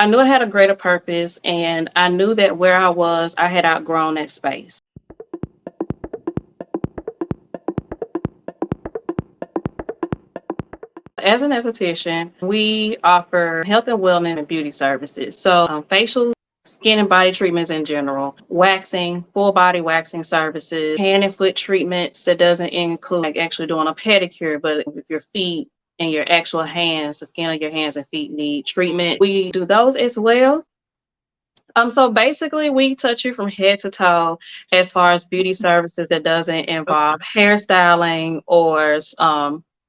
I knew I had a greater purpose, and I knew that where I was, I had outgrown that space. As an esthetician, we offer health and wellness and beauty services. So, facial, skin and body treatments in general, waxing, full body waxing services, hand and foot treatments that doesn't include like actually doing a pedicure, but if your feet and your actual hands, the skin of your hands and feet need treatment, we do those as well. So basically, we touch you from head to toe as far as beauty services that doesn't Okay. involve hairstyling or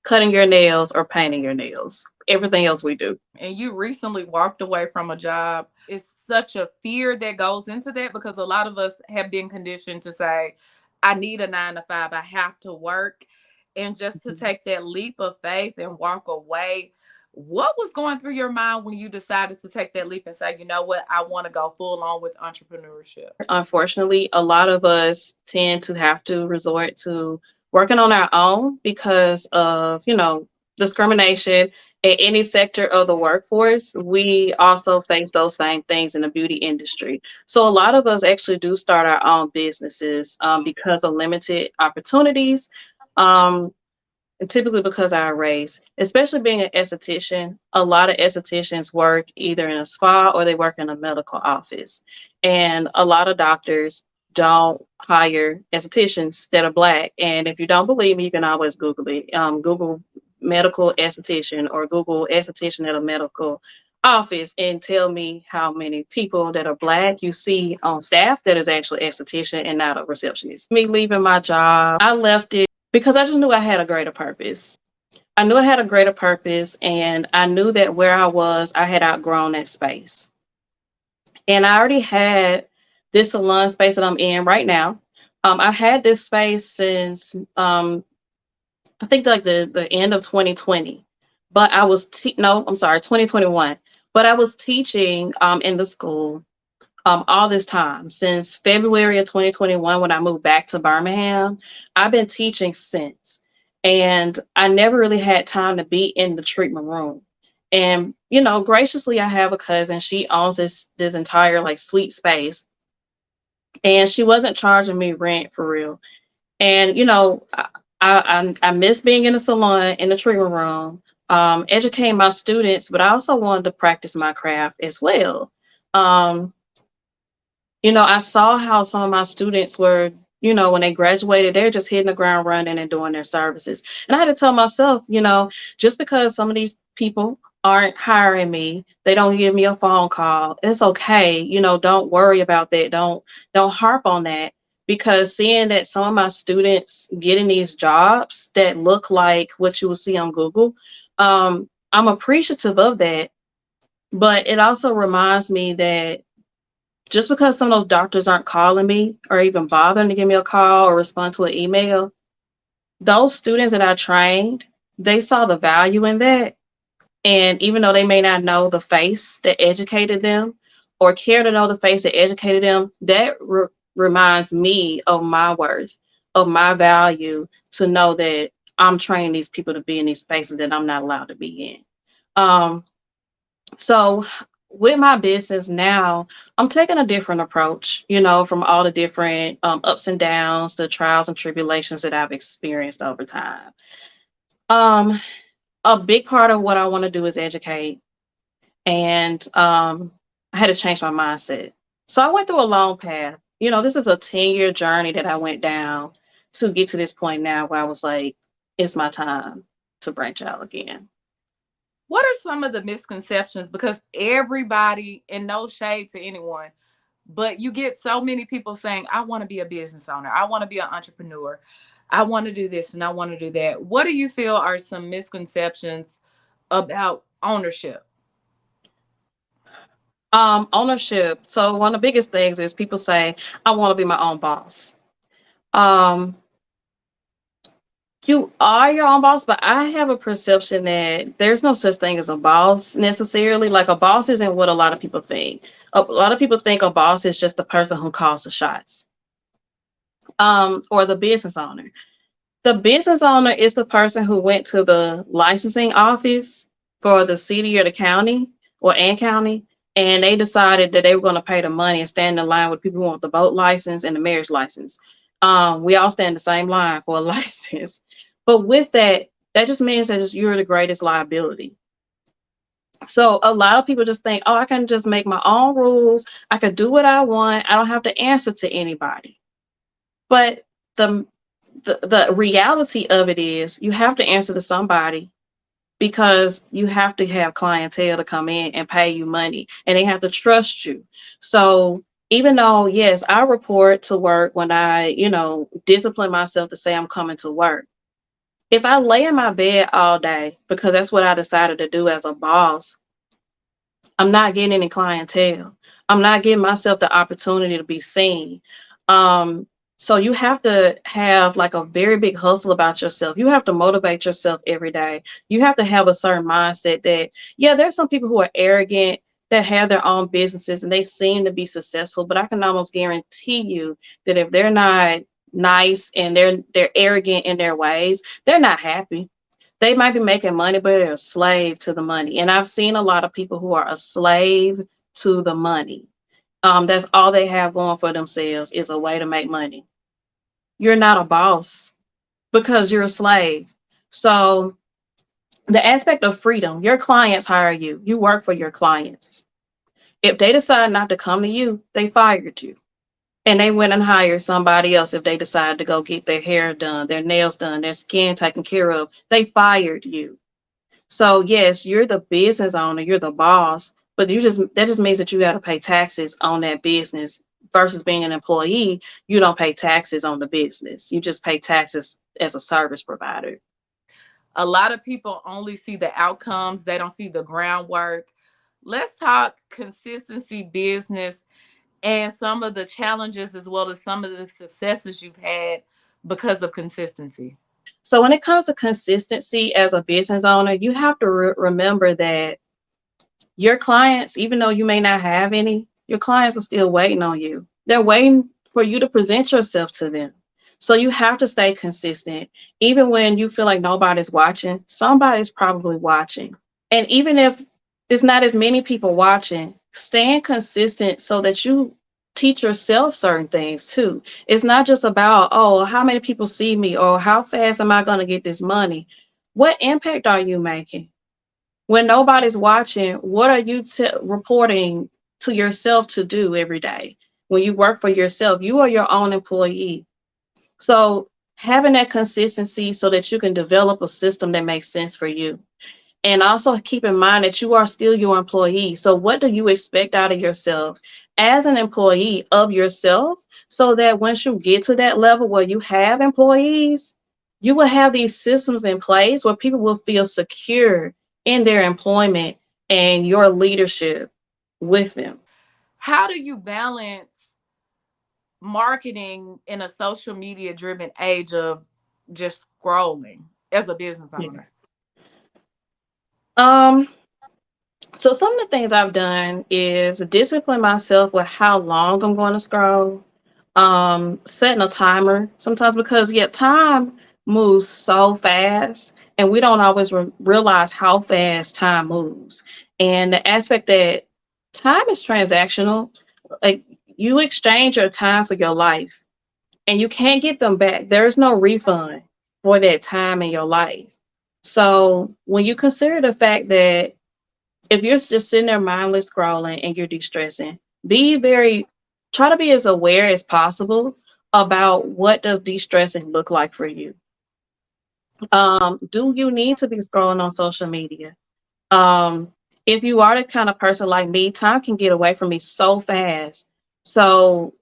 cutting your nails or painting your nails. Everything else we do. And you recently walked away from a job. It's such a fear that goes into that because a lot of us have been conditioned to say, I need a 9 to 5, I have to work. And just to Mhm. take that leap of faith and walk away, what was going through your mind when you decided to take that leap and say, you know what, I want to go full on with entrepreneurship? Unfortunately, a lot of us tend to have to resort to working on our own because of, discrimination in any sector of the workforce. We also face those same things in the beauty industry. So a lot of us actually do start our own businesses because of limited opportunities. Um, and typically because of our race, especially being an esthetician, a lot of estheticians work either in a spa or they work in a medical office. And a lot of doctors don't hire estheticians that are black. And if you don't believe me, you can always Google it. Google medical esthetician or Google esthetician at a medical office and tell me how many people that are black you see on staff that is actually esthetician and not a receptionist. Me leaving my job, I left it because I just knew I had a greater purpose. I knew I had a greater purpose, and I knew that where I was, I had outgrown that space. And I already had this salon space that I'm in right now. I've had this space since I think like the end of 2020, but no, I'm sorry, 2021. But I was teaching in the school all this time since February of 2021 when I moved back to Birmingham. I've been teaching since, and I never really had time to be in the treatment room. And graciously, I have a cousin. She owns this entire like suite space, and she wasn't charging me rent for real. And I miss being in the salon in the treatment room, educating my students, but I also wanted to practice my craft as well. Um, I saw how some of my students were, when they graduated, they're just hitting the ground running and doing their services. And I had to tell myself, just because some of these people aren't hiring me, they don't give me a phone call. It's okay. Don't worry about that. Don't harp on that because seeing that some of my students getting these jobs that look like what you will see on Google, I'm appreciative of that. But it also reminds me that just because some of those doctors aren't calling me or even bothering to give me a call or respond to an email, those students that I trained, they saw the value in that. And even though they may not know the face that educated them or care to know the face that educated them, that reminds me of my worth, of my value to know that I'm training these people to be in these spaces that I'm not allowed to be in. So with my business now, I'm taking a different approach, from all the different ups and downs, the trials and tribulations that I've experienced over time. Um, a big part of what I want to do is educate, and I had to change my mindset. So I went through a long path. This is a 10-year journey that I went down to get to this point now where I was like, it's my time to branch out again. What are some of the misconceptions? Because everybody, and no shade to anyone, but you get so many people saying, I want to be a business owner, I want to be an entrepreneur, I want to do this and I want to do that. What do you feel are some misconceptions about ownership? Ownership. So one of the biggest things is people say, I want to be my own boss. Um, you are your own boss, but I have a perception that there's no such thing as a boss necessarily. Like a boss isn't what a lot of people think. A lot of people think a boss is just the person who calls the shots, or the business owner. The business owner is the person who went to the licensing office for the city or the county or and county. and they decided that they were going to pay the money and stand in line with people who want the boat license and the marriage license. We all stand the same line for a license, but with that, that just means that you're the greatest liability. So a lot of people just think, oh, I can just make my own rules. I can do what I want. I don't have to answer to anybody. But the the reality of it is you have to answer to somebody because you have to have clientele to come in and pay you money and they have to trust you. So even though, yes, I report to work when I, discipline myself to say I'm coming to work. If I lay in my bed all day because that's what I decided to do as a boss, I'm not getting any clientele. I'm not giving myself the opportunity to be seen. Um, so you have to have like a very big hustle about yourself. You have to motivate yourself every day. You have to have a certain mindset that, yeah, there's some people who are arrogant that have their own businesses and they seem to be successful, but I can almost guarantee you that if they're not nice and they're arrogant in their ways, they're not happy. They might be making money, but they're a slave to the money. And I've seen a lot of people who are a slave to the money. That's all they have going for themselves is a way to make money. You're not a boss because you're a slave. So the aspect of freedom, your clients hire you. You work for your clients. If they decide not to come to you, they fired you. And they went and hired somebody else if they decided to go get their hair done, their nails done, their skin taken care of. They fired you. So yes, you're the business owner, you're the boss, but you just that just means that you got to pay taxes on that business versus being an employee. You don't pay taxes on the business. You just pay taxes as a service provider. A lot of people only see the outcomes, they don't see the groundwork. Let's talk consistency business and some of the challenges as well as some of the successes you've had because of consistency. So when it comes to consistency as a business owner, you have to remember that your clients, even though you may not have any, your clients are still waiting on you. They're waiting for you to present yourself to them. So you have to stay consistent. Even when you feel like nobody's watching, somebody's probably watching. And even if it's not as many people watching, staying consistent so that you teach yourself certain things too. It's not just about, oh, how many people see me or how fast am I going to get this money? What impact are you making? When nobody's watching, what are you reporting to yourself to do every day? When you work for yourself, you are your own employee. So having that consistency so that you can develop a system that makes sense for you. And also keep in mind that you are still your employee. So what do you expect out of yourself as an employee of yourself so that once you get to that level where you have employees, you will have these systems in place where people will feel secure in their employment and your leadership with them. How do you balance marketing in a social media driven age of just scrolling as a business Yeah. owner? Um, so some of the things I've done is discipline myself with how long I'm going to scroll. Setting a timer sometimes because yeah, time moves so fast and we don't always realize how fast time moves. And the aspect that time is transactional, like you exchange your time for your life and you can't get them back. There's no refund for that time in your life. So when you consider the fact that if you're just sitting there mindless scrolling and you're de-stressing, be very try to be as aware as possible about what does de-stressing look like for you. Do you need to be scrolling on social media? Um, if you are the kind of person like me, time can get away from me so fast. So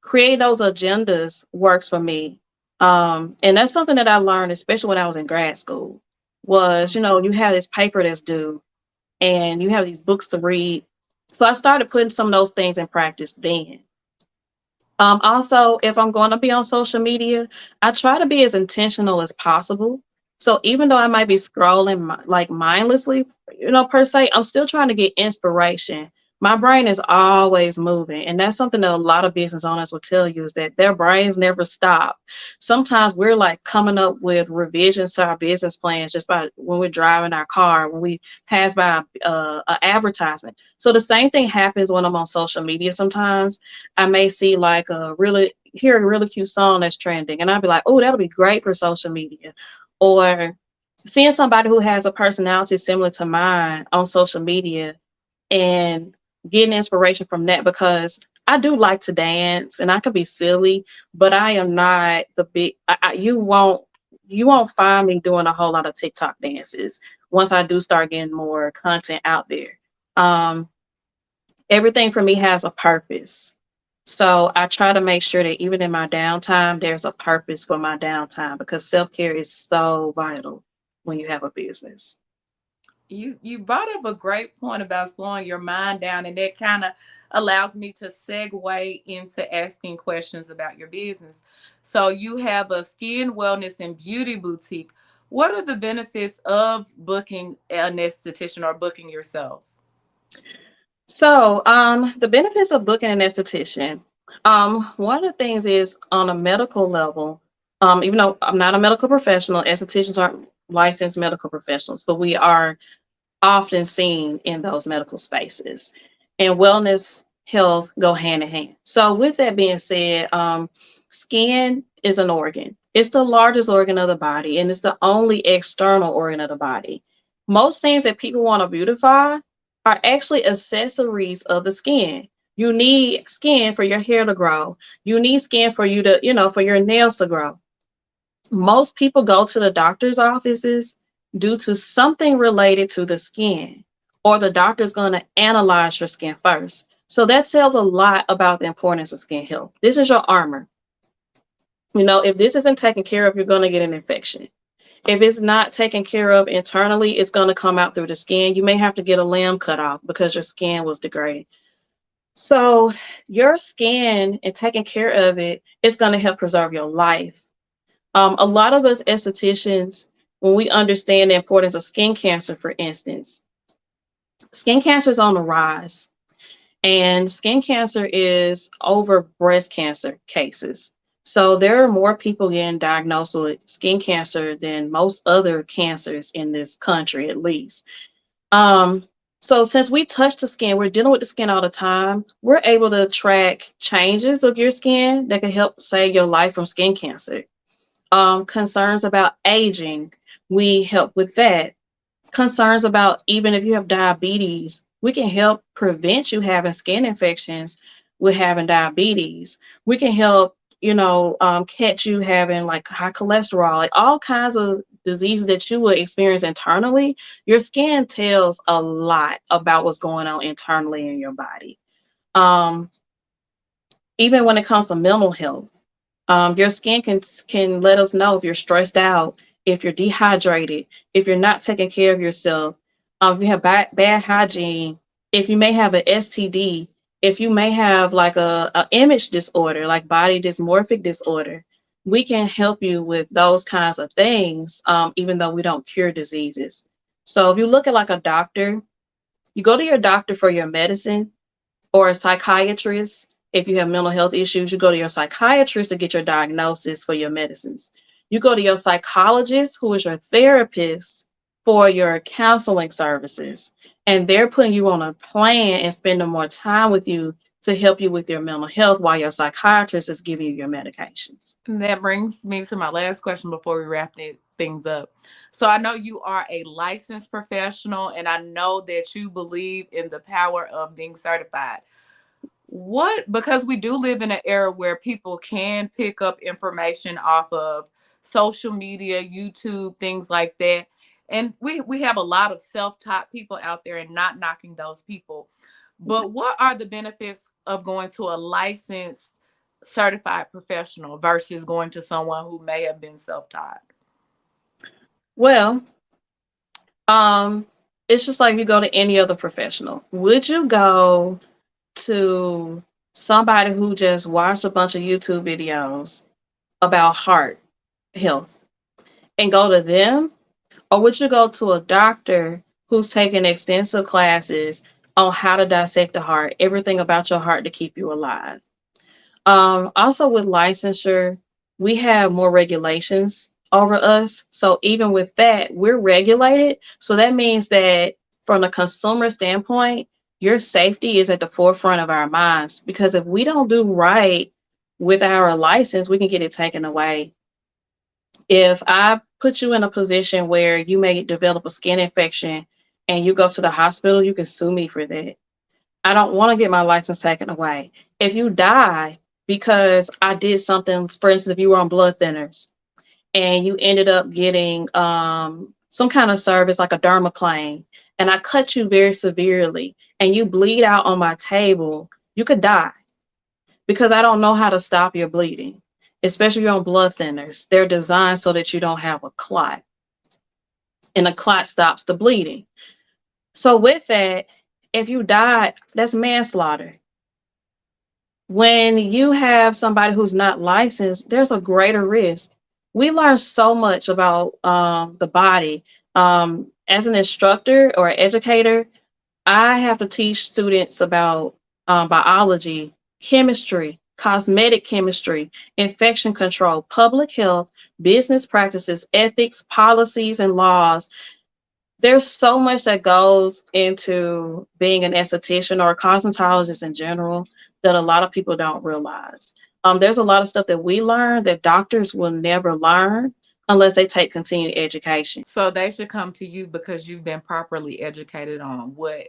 create those agendas works for me. And that's something that I learned, especially when I was in grad school, was you have this paper that's due and you have these books to read. So I started putting some of those things in practice then. Also, if I'm going to be on social media, I try to be as intentional as possible. So even though I might be scrolling like mindlessly, per se, I'm still trying to get inspiration My brain is always moving. And that's something that a lot of business owners will tell you is that their brains never stop. Sometimes we're like coming up with revisions to our business plans just by when we're driving our car, when we pass by an advertisement. So the same thing happens when I'm on social media sometimes. I may see like hear a really cute song that's trending, and I'll be like, oh, that'll be great for social media. Or seeing somebody who has a personality similar to mine on social media and getting inspiration from that because I do like to dance and I could be silly, but I am not the big. You won't find me doing a whole lot of TikTok dances once I do start getting more content out there. Um, Everything for me has a purpose. So I try to make sure that even in my downtime, there's a purpose for my downtime because self care is so vital when you have a business. You brought up a great point about slowing your mind down, and that kind of allows me to segue into asking questions about your business. So you have a skin wellness and beauty boutique. What are the benefits of booking an esthetician or booking yourself? So, the benefits of booking an esthetician. One of the things is on a medical level. Even though I'm not a medical professional, estheticians aren't licensed medical professionals, but we are often seen in those medical spaces. And wellness, health go hand in hand. So, with that being said, skin is an organ. It's the largest organ of the body, and it's the only external organ of the body. Most things that people want to beautify are actually accessories of the skin. You need skin for your hair to grow. You need skin for you to, for your nails to grow. Most people go to the doctor's offices due to something related to the skin, or the doctor's going to analyze your skin first. So that tells a lot about the importance of skin health. This is your armor. If this isn't taken care of, you're going to get an infection. If it's not taken care of internally, it's going to come out through the skin. You may have to get a limb cut off because your skin was degraded. So, your skin and taking care of it is going to help preserve your life. A lot of us estheticians, when we understand the importance of skin cancer, for instance, skin cancer is on the rise, and skin cancer is over breast cancer cases. So there are more people getting diagnosed with skin cancer than most other cancers in this country, at least. Um, so since we touch the skin, we're dealing with the skin all the time. We're able to track changes of your skin that can help save your life from skin cancer. Concerns about aging, we help with that. Concerns about even if you have diabetes, we can help prevent you having skin infections with having diabetes. We can help, catch you having like high cholesterol, like all kinds of diseases that you would experience internally. Your skin tells a lot about what's going on internally in your body. Um, Even when it comes to mental health, your skin can let us know if you're stressed out, if you're dehydrated, if you're not taking care of yourself, if you have bad hygiene, if you may have an STD, if you may have like a image disorder, like body dysmorphic disorder. We can help you with those kinds of things, even though we don't cure diseases. So if you look at like a doctor, you go to your doctor for your medicine, or a psychiatrist. If you have mental health issues, you go to your psychiatrist to get your diagnosis for your medicines. You go to your psychologist, who is your therapist, for your counseling services. And they're putting you on a plan and spending more time with you to help you with your mental health while your psychiatrist is giving you your medications. And that brings me to my last question before we wrap things up. So I know you are a licensed professional, and I know that you believe in the power of being certified. What, because we do live in an era where people can pick up information off of social media, YouTube, things like that. And we have a lot of self-taught people out there, and not knocking those people. But what are the benefits of going to a licensed certified professional versus going to someone who may have been self-taught? Well, um, it's just like you go to any other professional. Would you go to somebody who just watched a bunch of YouTube videos about heart health and go to them? Or would you go to a doctor who's taken extensive classes on how to dissect the heart, everything about your heart to keep you alive. Also, with licensure, we have more regulations over us. So even with that, we're regulated. So that means that from a consumer standpoint, your safety is at the forefront of our minds because if we don't do right with our license, we can get it taken away. If I put you in a position where you may develop a skin infection and you go to the hospital, you can sue me for that. I don't want to get my license taken away. If you die because I did something, for instance, if you were on blood thinners and you ended up getting some kind of service like a dermaplane, and I cut you very severely and you bleed out on my table, you could die because I don't know how to stop your bleeding, especially if you're on blood thinners. They're designed so that you don't have a clot, and a clot stops the bleeding. So, with that, if you die, that's manslaughter. When you have somebody who's not licensed, there's a greater risk. We learn so much about the body. As an instructor or educator, I have to teach students about biology, chemistry, cosmetic chemistry, infection control, public health, business practices, ethics, policies, and laws. There's so much that goes into being an esthetician or a cosmetologist in general that a lot of people don't realize. There's a lot of stuff that we learn that doctors will never learn unless they take continued education. So they should come to you because you've been properly educated on what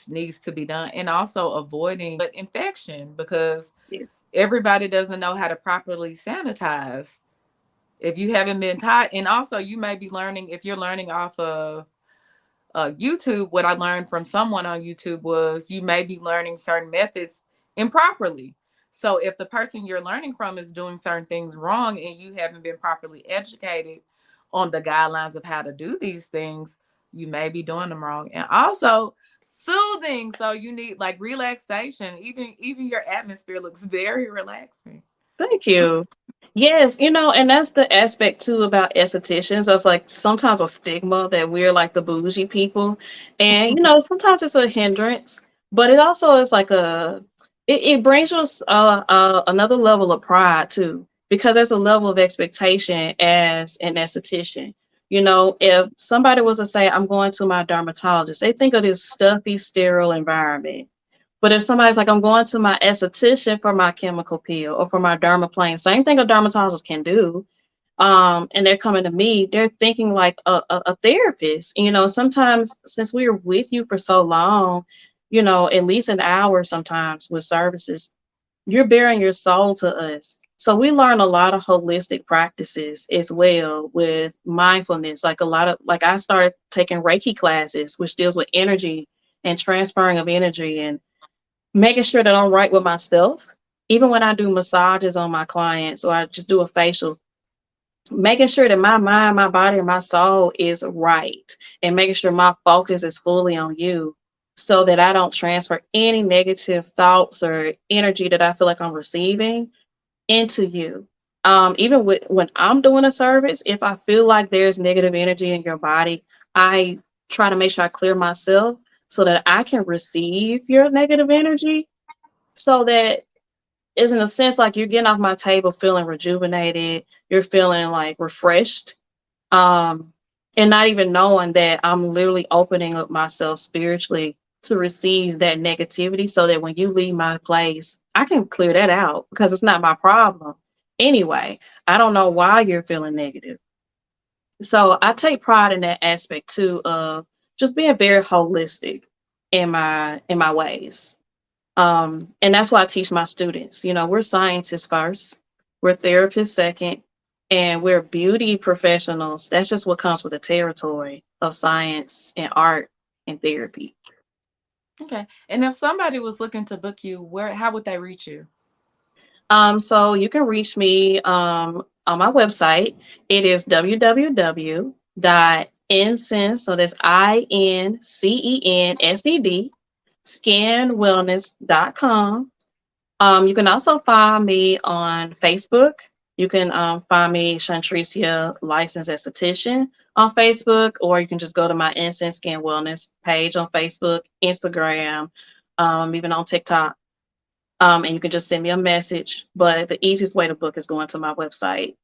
needs to be done and also avoiding infection because Yes. everybody doesn't know how to properly sanitize. If you haven't been taught, and also you may be learning, if you're learning off of YouTube, what I learned from someone on YouTube was you may be learning certain methods improperly. So if the person you're learning from is doing certain things wrong and you haven't been properly educated on the guidelines of how to do these things, you may be doing them wrong. And also soothing. So you need like relaxation. Even your atmosphere looks very relaxing. Thank you. Yes, and that's the aspect too about estheticians. That's like sometimes a stigma that we're like the bougie people. And sometimes it's a hindrance, but it also is like it brings us another level of pride too, because there's a level of expectation as an esthetician. If somebody was to say, I'm going to my dermatologist, they think of this stuffy, sterile environment. But if somebody's like, I'm going to my esthetician for my chemical peel or for my dermaplane, same thing a dermatologist can do. And they're coming to me, they're thinking like a therapist. Sometimes since we are with you for so long, at least an hour sometimes with services, you're bearing your soul to us. So we learn a lot of holistic practices as well with mindfulness. Like I started taking Reiki classes, which deals with energy and transferring of energy and making sure that I'm right with myself. Even when I do massages on my clients or I just do a facial, making sure that my mind, my body, and my soul is right and making sure my focus is fully on you so that I don't transfer any negative thoughts or energy that I feel like I'm receiving into you. Even when I'm doing a service, if I feel like there's negative energy in your body, I try to make sure I clear myself so that I can receive your negative energy so that is in a sense like you're getting off my table feeling rejuvenated, you're feeling like refreshed, um, and not even knowing that I'm literally opening up myself spiritually to receive that negativity so that when you leave my place, I can clear that out because it's not my problem. Anyway, I don't know why you're feeling negative. So I take pride in that aspect too of just being very holistic in my ways. And that's why I teach my students. We're scientists first, we're therapists second, and we're beauty professionals. That's just what comes with the territory of science and art and therapy. Okay. And if somebody was looking to book you, where how would they reach you? So you can reach me on my website. It is www.incensed, so that's INCENSED, skinwellness.com. You can also find me on Facebook. You can find me, Shantricia, licensed esthetician, on Facebook, or you can just go to my Incensed Skin Wellness page on Facebook, Instagram, even on TikTok. And you can just send me a message. But the easiest way to book is going to my website,